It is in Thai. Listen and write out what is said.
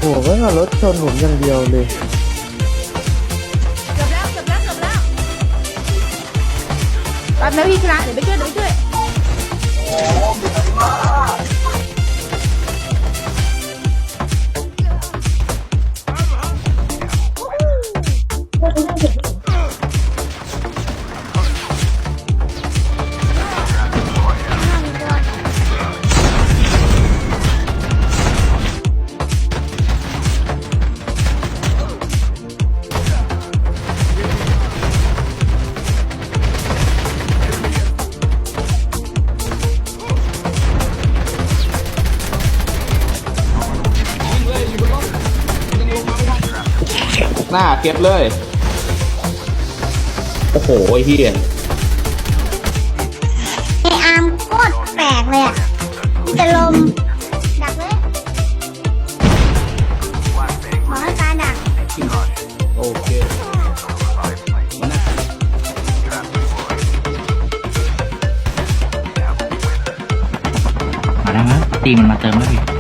ไม่เอารถชนผมอย่างเดียวเลยเกือบแล้วแป๊บนะพี่ชนะเดี๋ยวไปช่วยหน้าเก็บเลยโอ้โหไอ้เหี้ย ไออาร์มโคตรแปลกเลยอ่ะจะลมดักเลยหมอให้ตาดัก โอเคมันน่ามาแล้วนะตีมันมาเติมแล้วพี่